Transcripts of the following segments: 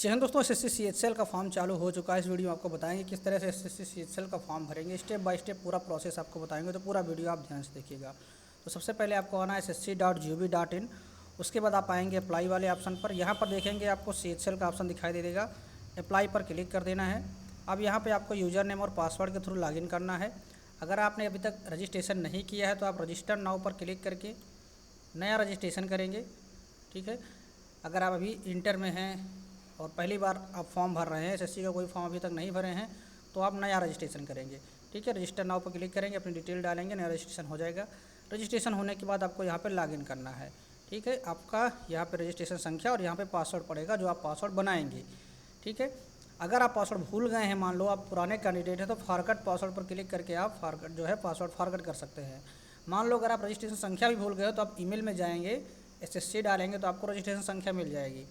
जी हाँ दोस्तों, SSC CHL का फॉर्म चालू हो चुका है। इस वीडियो में आपको बताएंगे किस तरह से एसएससी सीएचएल का फॉर्म भरेंगे। स्टेप बाय स्टेप पूरा प्रोसेस आपको बताएंगे, तो पूरा वीडियो आप ध्यान से देखिएगा। तो सबसे पहले आपको आना है ssc.gov.in। उसके बाद आप आएंगे अप्लाई वाले ऑप्शन पर। यहाँ पर देखेंगे आपको सीएचएल का ऑप्शन दिखाई दे देगा। अप्लाई पर क्लिक कर देना है। अब यहाँ पर आपको यूज़र नेम और पासवर्ड के थ्रू लॉगिन करना है। अगर आपने अभी तक रजिस्ट्रेशन नहीं किया है तो आप रजिस्टर नाउ पर क्लिक करके नया रजिस्ट्रेशन करेंगे। ठीक है, अगर आप अभी इंटर में हैं और पहली बार आप फॉर्म भर रहे हैं, एसएससी का कोई फॉर्म अभी तक नहीं भरे हैं, तो आप नया रजिस्ट्रेशन करेंगे। ठीक है, रजिस्टर नाउ पर क्लिक करेंगे, अपनी डिटेल डालेंगे, नया रजिस्ट्रेशन हो जाएगा। रजिस्ट्रेशन होने के बाद आपको यहाँ पर लॉगिन करना है। ठीक है, आपका यहाँ पे रजिस्ट्रेशन संख्या और यहाँ पे पासवर्ड पड़ेगा जो आप पासवर्ड बनाएंगे। ठीक है, अगर आप पासवर्ड भूल गए हैं, मान लो आप पुराने कैंडिडेट हैं, तो फॉरगेट पासवर्ड पर क्लिक करके आप फॉरगेट जो है पासवर्ड फॉरगेट कर सकते हैं। मान लो अगर आप रजिस्ट्रेशन संख्या भी भूल गए हो तो आप ईमेल में जाएंगे, एसएससी डालेंगे तो आपको रजिस्ट्रेशन संख्या मिल जाएगी।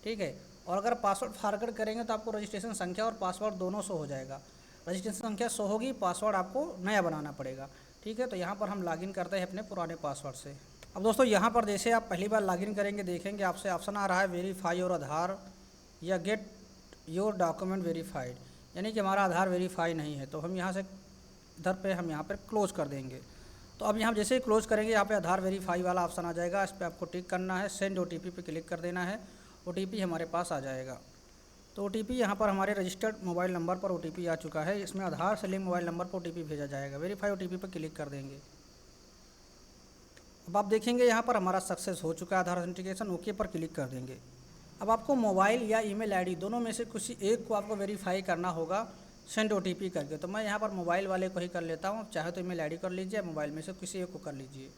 ठीक है, और अगर पासवर्ड फॉरगेट करेंगे तो आपको रजिस्ट्रेशन संख्या और पासवर्ड दोनों शो हो जाएगा। रजिस्ट्रेशन संख्या शो होगी, पासवर्ड आपको नया बनाना पड़ेगा। ठीक है, तो यहाँ पर हम लॉगिन करते हैं अपने पुराने पासवर्ड से। अब दोस्तों यहाँ पर जैसे आप पहली बार लॉगिन करेंगे, देखेंगे आपसे ऑप्शन आ रहा है वेरीफाई योर आधार या गेट योर डॉक्यूमेंट वेरीफाइड, यानी कि हमारा आधार वेरीफाई नहीं है। तो हम यहाँ से इधर पे हम यहाँ पर क्लोज़ कर देंगे। तो अब यहाँ जैसे ही क्लोज़ करेंगे, यहाँ पे आधार वेरीफाई वाला ऑप्शन आ जाएगा। इस पर आपको टिक करना है, सेंड ओटीपी पे क्लिक कर देना है। ओटीपी हमारे पास आ जाएगा। तो ओटीपी यहाँ पर हमारे रजिस्टर्ड मोबाइल नंबर पर ओटीपी आ चुका है। इसमें आधार से लिंक मोबाइल नंबर पर ओटीपी भेजा जाएगा। वेरीफाई ओटीपी पर क्लिक कर देंगे। अब आप देखेंगे यहाँ पर हमारा सक्सेस हो चुका है आधार ऑथेंटिकेशन। ओके पर क्लिक कर देंगे। अब आपको मोबाइल या ईमेल आईडी दोनों में से किसी एक को आपको वेरीफाई करना होगा सेंड ओटीपी करके। तो मैं यहाँ पर मोबाइल वाले को ही कर लेता हूँ। चाहे तो ईमेल आईडी कर लीजिए, मोबाइल में से किसी एक को कर लीजिए।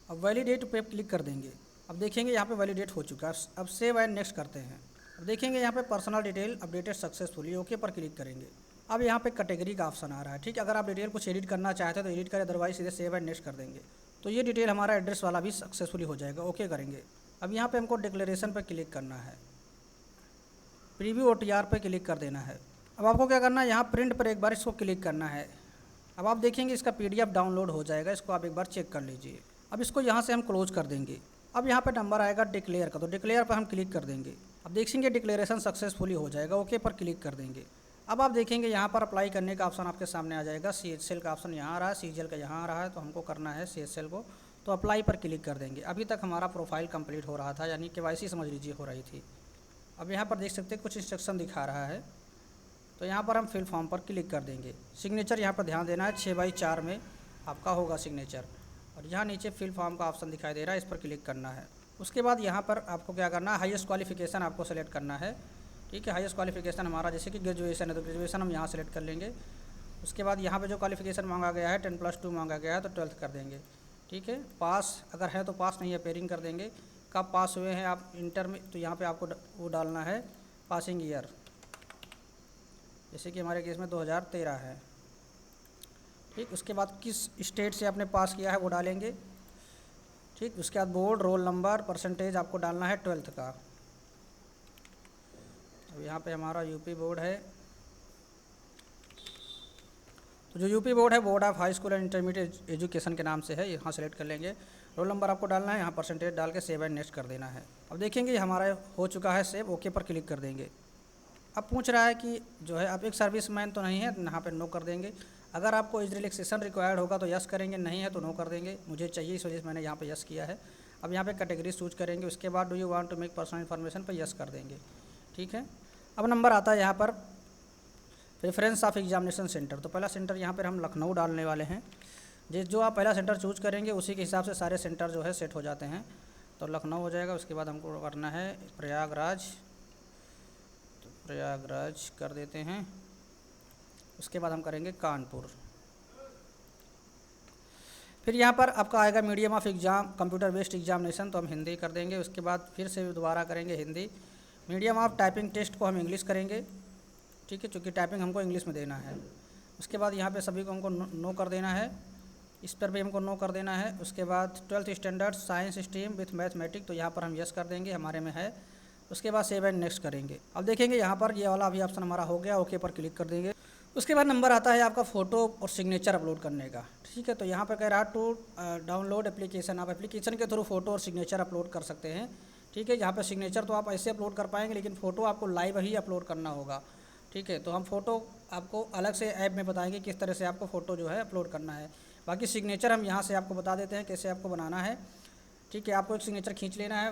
अब वैलिडेट पे क्लिक कर देंगे। अब देखेंगे यहाँ पे वैलिडेट हो चुका है। अब सेव एंड नेक्स्ट करते हैं। अब देखेंगे यहाँ पे personal detail updated successfully, okay पर क्लिक करेंगे। अब यहाँ पे कैटेगरी का ऑप्शन आ रहा है। ठीक है, अगर आप डिटेल कुछ एडिट करना चाहते हैं तो एडिट करें, अदरवाइज सीधे सेव एंड नेक्स्ट कर देंगे। तो ये डिटेल हमारा एड्रेस वाला भी सक्सेसफुली हो जाएगा। ओके करेंगे। अब यहाँ पे हमको डिक्लेरेशन पर क्लिक करना है, प्रीव्यू ओटीआर पर क्लिक कर देना है। अब आपको क्या करना है, यहाँ प्रिंट पर एक बार इसको क्लिक करना है। अब आप देखेंगे इसका PDF डाउनलोड हो जाएगा। इसको आप एक बार चेक कर लीजिए। अब इसको यहाँ से हम क्लोज कर देंगे। अब यहाँ पे नंबर आएगा डिक्लेयर का, तो डिक्लेयर पर हम क्लिक कर देंगे। अब देखेंगे डिक्लेरेशन सक्सेसफुली हो जाएगा। ओके पर क्लिक कर देंगे। अब आप देखेंगे यहाँ पर अप्लाई करने का ऑप्शन आपके सामने आ जाएगा। CHL का ऑप्शन यहाँ आ रहा है, CGL का यहाँ आ रहा है, तो हमको करना है CHL को। तो अप्लाई पर क्लिक कर देंगे। अभी तक हमारा प्रोफाइल कंप्लीट हो रहा था, यानी KYC समझ लीजिए हो रही थी। अब यहाँ पर देख सकते हैं कुछ इंस्ट्रक्शन दिखा रहा है, तो यहाँ पर हम फिल फॉर्म पर क्लिक कर देंगे। सिग्नेचर यहाँ पर ध्यान देना है, 6x4 में आपका होगा सिग्नेचर। और यहाँ नीचे फिल फॉर्म का ऑप्शन दिखाई दे रहा है, इस पर क्लिक करना है। उसके बाद यहाँ पर आपको क्या करना है, हाईएस्ट क्वालिफिकेशन आपको सेलेक्ट करना है। ठीक है, हाईएस्ट क्वालिफिकेशन हमारा जैसे कि ग्रेजुएशन है, तो ग्रेजुएशन हम यहाँ सेलेक्ट कर लेंगे। उसके बाद यहाँ पे जो क्वालिफिकेशन मांगा गया है 10+2 मांगा गया है, तो 12th कर देंगे। ठीक है, पास अगर है तो पास, नहीं है पेयरिंग कर देंगे। कब पास हुए हैं आप इंटर में, तो यहाँ पर आपको वो डालना है पासिंग ईयर, जैसे कि हमारे केस में 2013 है। ठीक, उसके बाद किस स्टेट से आपने पास किया है वो डालेंगे। ठीक, उसके बाद बोर्ड, रोल नंबर, परसेंटेज आपको डालना है 12th का। अब यहाँ पे हमारा यूपी बोर्ड है, तो जो यूपी बोर्ड है board of high school and intermediate education के नाम से है, यहाँ सेलेक्ट कर लेंगे। रोल नंबर आपको डालना है, यहाँ परसेंटेज डाल के सेव एंड नेक्स्ट कर देना है। अब देखेंगे हमारा हो चुका है सेव। ओके पर क्लिक कर देंगे। अब पूछ रहा है कि जो है आप एक सर्विसमैन तो नहीं है, यहाँ पे नो कर देंगे। अगर आपको एज रिलैक्सेशन रिक्वायर्ड होगा तो यस करेंगे, नहीं है तो नो कर देंगे। मुझे चाहिए इस वजह से मैंने यहाँ पे यस किया है। अब यहाँ पे कैटेगरी चूज करेंगे। उसके बाद do you want to make personal information पर यस कर देंगे। ठीक है, अब नंबर आता है यहाँ पर प्रेफरेंस ऑफ एग्जामिनेशन सेंटर। तो पहला सेंटर यहाँ पर हम लखनऊ डालने वाले हैं। जो आप पहला सेंटर चूज करेंगे उसी के हिसाब से सारे सेंटर जो है सेट हो जाते हैं। तो लखनऊ हो जाएगा। उसके बाद हमको करना है प्रयागराज, प्रयागराज कर देते हैं। उसके बाद हम करेंगे कानपुर। फिर यहाँ पर आपका आएगा medium of exam computer based examination, तो हम हिंदी कर देंगे। उसके बाद फिर से दोबारा करेंगे Hindi. Medium of typing test को हम इंग्लिश करेंगे। ठीक है, चूँकि टाइपिंग हमको इंग्लिश में देना है। उसके बाद यहाँ पे सभी को हमको नो कर देना है, इस पर भी हमको नो कर देना है। उसके बाद 12th standard science stream with mathematics, तो यहाँ पर हम यस कर देंगे, हमारे में है। उसके बाद सेव एंड नेक्स्ट करेंगे। अब देखेंगे यहाँ पर ये वाला अभी ऑप्शन हमारा हो गया। ओके पर क्लिक कर देंगे। उसके बाद नंबर आता है आपका फ़ोटो और सिग्नेचर अपलोड करने का। ठीक है, तो यहाँ पर कह रहा है टू डाउनलोड एप्लीकेशन। आप एप्लीकेशन के थ्रू फ़ोटो और सिग्नेचर अपलोड कर सकते हैं। ठीक है। यहाँ पे सिग्नेचर तो आप ऐसे अपलोड कर पाएंगे, लेकिन फ़ोटो आपको लाइव ही अपलोड करना होगा। ठीक है, तो हम फ़ोटो आपको अलग से ऐप में बताएंगे किस तरह से आपको फ़ोटो जो है अपलोड करना है। बाकी सिग्नेचर हम यहाँ से आपको बता देते हैं कैसे आपको बनाना है। ठीक है, आपको एक सिग्नेचर खींच लेना है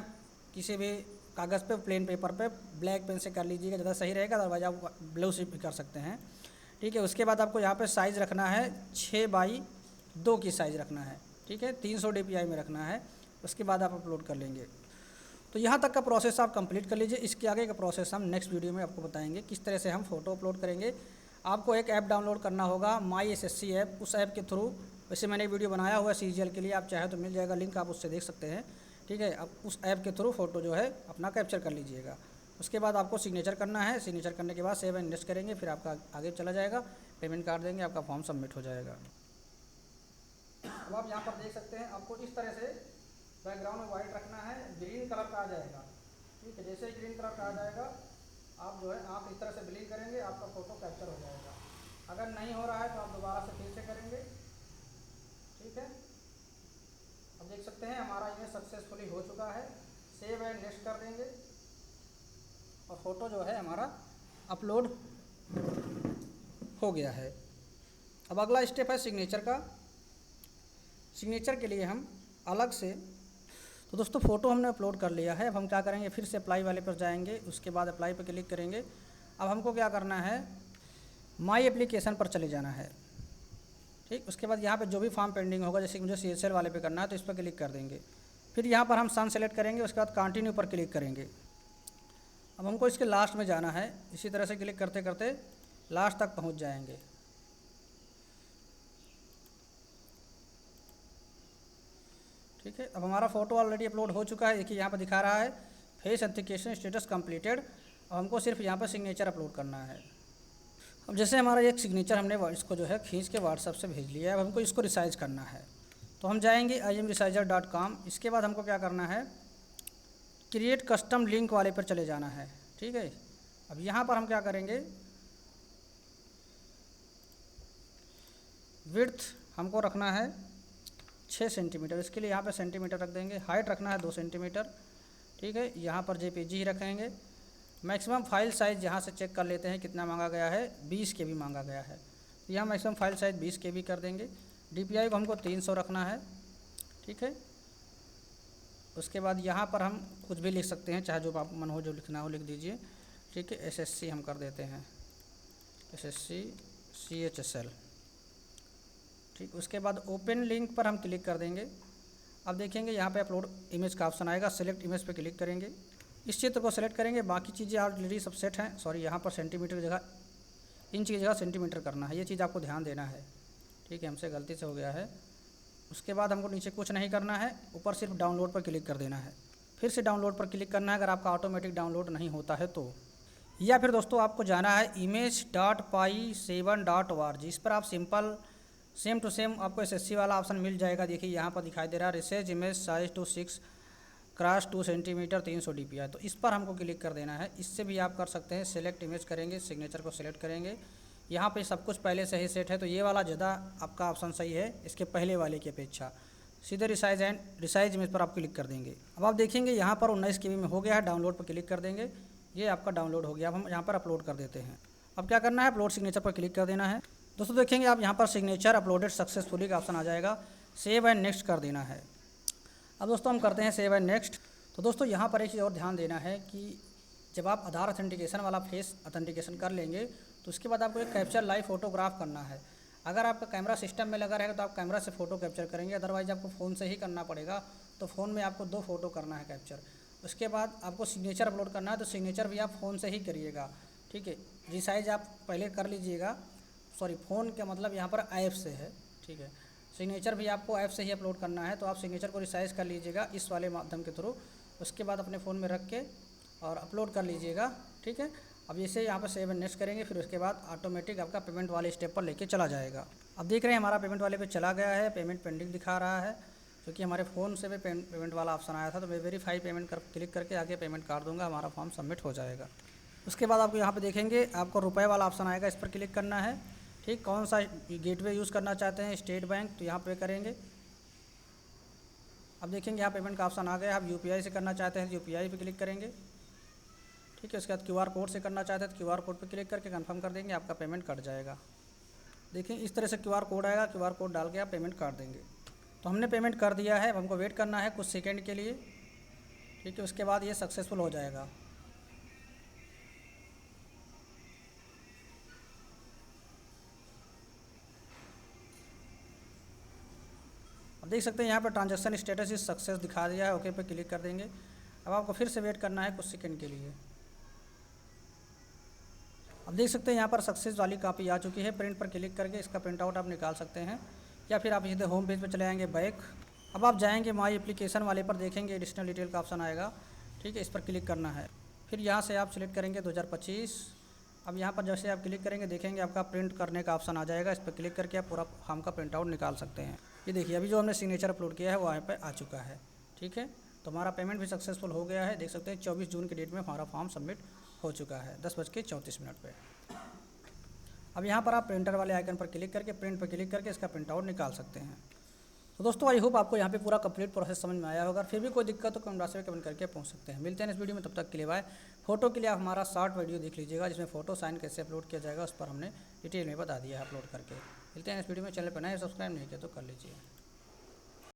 किसी भी कागज़ पे, प्लेन पेपर पे, ब्लैक पेन से कर लीजिएगा, ज़्यादा सही रहेगा, अदरवाइज आप ब्लू से भी कर सकते हैं। ठीक है, उसके बाद आपको यहाँ पे साइज़ रखना है 6x2 की साइज़ रखना है। ठीक है, 300 DPI में रखना है। उसके बाद आप अपलोड कर लेंगे। तो यहाँ तक का प्रोसेस आप कंप्लीट कर लीजिए। इसके आगे का प्रोसेस हम नेक्स्ट वीडियो में आपको बताएंगे किस तरह से हम फ़ोटो अपलोड करेंगे। आपको एक ऐप डाउनलोड करना होगा, माई SSC ऐप। उस ऐप के थ्रू, वैसे मैंने वीडियो बनाया हुआ है CGL के लिए, आप चाहे तो मिल जाएगा लिंक, आप उससे देख सकते हैं। ठीक है, अब उस ऐप के थ्रू फ़ोटो जो है अपना कैप्चर कर लीजिएगा। उसके बाद आपको सिग्नेचर करना है। सिग्नेचर करने के बाद सेव एंड नेक्स्ट करेंगे, फिर आपका आगे चला जाएगा, पेमेंट कर देंगे, आपका फॉर्म सबमिट हो जाएगा। अब आप यहाँ पर देख सकते हैं, आपको इस तरह से बैकग्राउंड में वाइट रखना है, ग्रीन कलर का आ जाएगा। ठीक है, जैसे ही ग्रीन कलर का आ जाएगा, आप जो है आँख इस तरह से ब्लिंक करेंगे, आपका फ़ोटो कैप्चर हो जाएगा। अगर नहीं हो रहा है तो आप दोबारा से फिर से करेंगे। ठीक है, अब देख सकते हैं हमारा इमेज सक्सेसफुली हो चुका है। सेव एंड नेक्स्ट कर देंगे और फ़ोटो जो है हमारा अपलोड हो गया है। अब अगला स्टेप है सिग्नेचर का। सिग्नेचर के लिए हम अलग से, तो दोस्तों फ़ोटो हमने अपलोड कर लिया है। अब हम क्या करेंगे, फिर से अप्लाई वाले पर जाएंगे, उसके बाद अप्लाई पर क्लिक करेंगे। अब हमको क्या करना है, माई एप्लीकेशन पर चले जाना है। ठीक, उसके बाद यहाँ पे जो भी फॉर्म पेंडिंग होगा, जैसे कि मुझे CSL वाले पे करना है तो इस पर क्लिक कर देंगे। फिर यहाँ पर हम सन सेलेक्ट करेंगे, उसके बाद कंटिन्यू पर क्लिक करेंगे। अब हमको इसके लास्ट में जाना है, इसी तरह से क्लिक करते करते लास्ट तक पहुँच जाएंगे। ठीक है, अब हमारा फ़ोटो ऑलरेडी अपलोड हो चुका है। देखिए यहाँ पर दिखा रहा है फेस ऑथेंटिकेशन स्टेटस कंप्लीटेड। अब हमको सिर्फ यहाँ पर सिग्नेचर अपलोड करना है। अब जैसे हमारा एक सिग्नेचर हमने इसको जो है खींच के व्हाट्सएप से भेज लिया है, अब हमको इसको रिसाइज करना है। तो हम जाएंगे imresizer.com। इसके बाद हमको क्या करना है, क्रिएट कस्टम लिंक वाले पर चले जाना है। ठीक है, अब यहाँ पर हम क्या करेंगे, विड्थ हमको रखना है 6 सेंटीमीटर। इसके लिए यहाँ पे सेंटीमीटर रख देंगे। हाइट रखना है 2 सेंटीमीटर। ठीक है, यहाँ पर JPG ही रखेंगे। मैक्सिमम फाइल साइज़ यहाँ से चेक कर लेते हैं कितना मांगा गया है, 20 KB मांगा गया है। तो यहाँ मैक्सिमम फाइल साइज़ 20 KB कर देंगे। DPI को हमको 300 रखना है। ठीक है, उसके बाद यहाँ पर हम कुछ भी लिख सकते हैं, चाहे जो आप मन हो, जो लिखना हो लिख दीजिए। ठीक है, SSC हम कर देते हैं, SSC CHSL। ठीक, उसके बाद ओपन लिंक पर हम क्लिक कर देंगे। अब देखेंगे यहाँ पे अपलोड इमेज का ऑप्शन आएगा, सेलेक्ट इमेज पे क्लिक करेंगे, इस चित्र को सेलेक्ट करेंगे। बाकी चीज़ें ऑलरेडी सब सेट हैं। सॉरी, यहाँ पर सेंटीमीटर की जगह, इंच की जगह सेंटीमीटर करना है, ये चीज़ आपको ध्यान देना है। ठीक है, हमसे गलती से हो गया है। उसके बाद हमको नीचे कुछ नहीं करना है, ऊपर सिर्फ डाउनलोड पर क्लिक कर देना है। फिर से डाउनलोड पर क्लिक करना है अगर आपका ऑटोमेटिक डाउनलोड नहीं होता है तो, या फिर दोस्तों आपको जाना है image.pi7.org। इस पर आप सिंपल सेम टू सेम आपको SSC वाला ऑप्शन मिल जाएगा। देखिए यहाँ पर दिखाई दे रहा है resize image size to 6x2 centimetre 300 DPI। तो इस पर हमको क्लिक कर देना है। इससे भी आप कर सकते हैं, सेलेक्ट इमेज करेंगे, सिग्नेचर को सेलेक्ट करेंगे। यहाँ पे सब कुछ पहले से ही सेट है, तो ये वाला ज़्यादा आपका ऑप्शन सही है इसके पहले वाले की अपेक्षा। सीधे रिसाइज इमेज पर आप क्लिक कर देंगे। अब आप देखेंगे यहाँ पर 19 KB में हो गया है। डाउनलोड पर क्लिक कर देंगे, ये आपका डाउनलोड हो गया। अब हम यहाँ पर अपलोड कर देते हैं। अब क्या करना है, अपलोड सिग्नेचर पर क्लिक कर देना है। दोस्तों देखेंगे आप यहाँ पर सिग्नेचर अपलोडेड सक्सेसफुली का ऑप्शन आ जाएगा, सेव एंड नेक्स्ट कर देना है। अब दोस्तों हम करते हैं सेव एंड नेक्स्ट। तो दोस्तों यहाँ पर एक चीज़ और ध्यान देना है कि जब आप आधार ऑथेंटिकेशन वाला फेस ऑथेंटिकेशन कर लेंगे तो उसके बाद आपको एक कैप्चर लाइव फोटोग्राफ करना है। अगर आपका कैमरा सिस्टम में लगा रहेगा तो आप कैमरा से फ़ोटो कैप्चर करेंगे, अदरवाइज़ आपको फ़ोन से ही करना पड़ेगा। तो फ़ोन में आपको 2 फ़ोटो करना है कैप्चर। उसके बाद आपको सिग्नेचर अपलोड करना है, तो सिग्नेचर भी आप फ़ोन से ही करिएगा। ठीक है, रिसाइज आप पहले कर लीजिएगा। सॉरी, फ़ोन का मतलब यहाँ पर ऐप से है। ठीक है, सिग्नेचर भी आपको ऐप से ही अपलोड करना है, तो आप सिग्नेचर को रिसाइज कर लीजिएगा इस वाले माध्यम के थ्रू। उसके बाद अपने फ़ोन में रख के और अपलोड कर लीजिएगा। ठीक है, अब जैसे यहाँ पर सेव एंड नेक्स्ट करेंगे, फिर उसके बाद ऑटोमेटिक आपका पेमेंट वाले स्टेप पर लेके चला जाएगा। अब देख रहे हैं हमारा पेमेंट वाले पे चला गया है, पेमेंट पेंडिंग दिखा रहा है, क्योंकि हमारे फ़ोन से भी पेमेंट वाला ऑप्शन आया था। तो मैं वेरीफाई पेमेंट कर क्लिक करके आगे पेमेंट कर दूँगा, हमारा फॉर्म सबमिट हो जाएगा। उसके बाद आपको यहाँ पर देखेंगे आपको रुपये वाला ऑप्शन आएगा, इस पर क्लिक करना है। ठीक, कौन सा गेटवे यूज़ करना चाहते हैं, स्टेट बैंक, तो यहाँ पे करेंगे। अब देखेंगे यहाँ पेमेंट का ऑप्शन आ गया। आप यूपीआई से करना चाहते हैं तो यूपीआई पे क्लिक करेंगे। ठीक है, उसके बाद क्यूआर कोड से करना चाहते हैं तो क्यूआर कोड पे क्लिक करके कंफर्म कर देंगे, आपका पेमेंट कट जाएगा। देखिए इस तरह से क्यूआर कोड आएगा, क्यूआर कोड डाल के आप पेमेंट कर देंगे। तो हमने पेमेंट कर दिया है, अब हमको वेट करना है कुछ सेकंड के लिए। ठीक है, उसके बाद ये सक्सेसफुल हो जाएगा। अब देख सकते हैं यहाँ पर ट्रांजैक्शन स्टेटस इज सक्सेस दिखा दिया है, ओके पे क्लिक कर देंगे। अब आपको फिर से वेट करना है कुछ सेकंड के लिए। अब देख सकते हैं यहाँ पर सक्सेस वाली कॉपी आ चुकी है। प्रिंट पर क्लिक करके इसका प्रिंट आउट आप निकाल सकते हैं, या फिर आप सीधे होम पेज पर चले आएंगे बैक। अब आप जाएंगे माई एप्लीकेशन वाले पर, देखेंगे एडिशनल डिटेल का ऑप्शन आएगा। ठीक है, इस पर क्लिक करना है। फिर यहाँ से आप सिलेक्ट करेंगे 2025। अब यहाँ पर जैसे आप क्लिक करेंगे देखेंगे आपका प्रिंट करने का ऑप्शन आ जाएगा। इस पर क्लिक करके आप पूरा फॉर्म का प्रिंट आउट निकाल सकते हैं। ये देखिए अभी जो हमने सिग्नेचर अपलोड किया है वो यहाँ पर आ चुका है। ठीक है, तो हमारा पेमेंट भी सक्सेसफुल हो गया है। देख सकते हैं 24 जून की डेट में हमारा फॉर्म सबमिट हो चुका है 10:34 पे। अब यहाँ पर आप प्रिंटर वाले आइकन पर क्लिक करके प्रिंट पर क्लिक करके इसका प्रिंट आउट निकाल सकते हैं। तो दोस्तों आई होप आपको यहाँ पे पूरा कंप्लीट प्रोसेस समझ में आया होगा। फिर भी कोई दिक्कत तो कमेंट बॉक्स में कमेंट करके पूछ सकते हैं। मिलते हैं इस वीडियो में, तब तक के लिए बाय। फोटो के लिए आप हमारा शॉर्ट वीडियो देख लीजिएगा, जिसमें फोटो साइन कैसे अपलोड किया जाएगा उस पर हमने डिटेल में बता दिया है अपलोड करके। मिलते हैं इस वीडियो में। चैनल पर नए सब्सक्राइब नहीं किया तो कर लीजिए।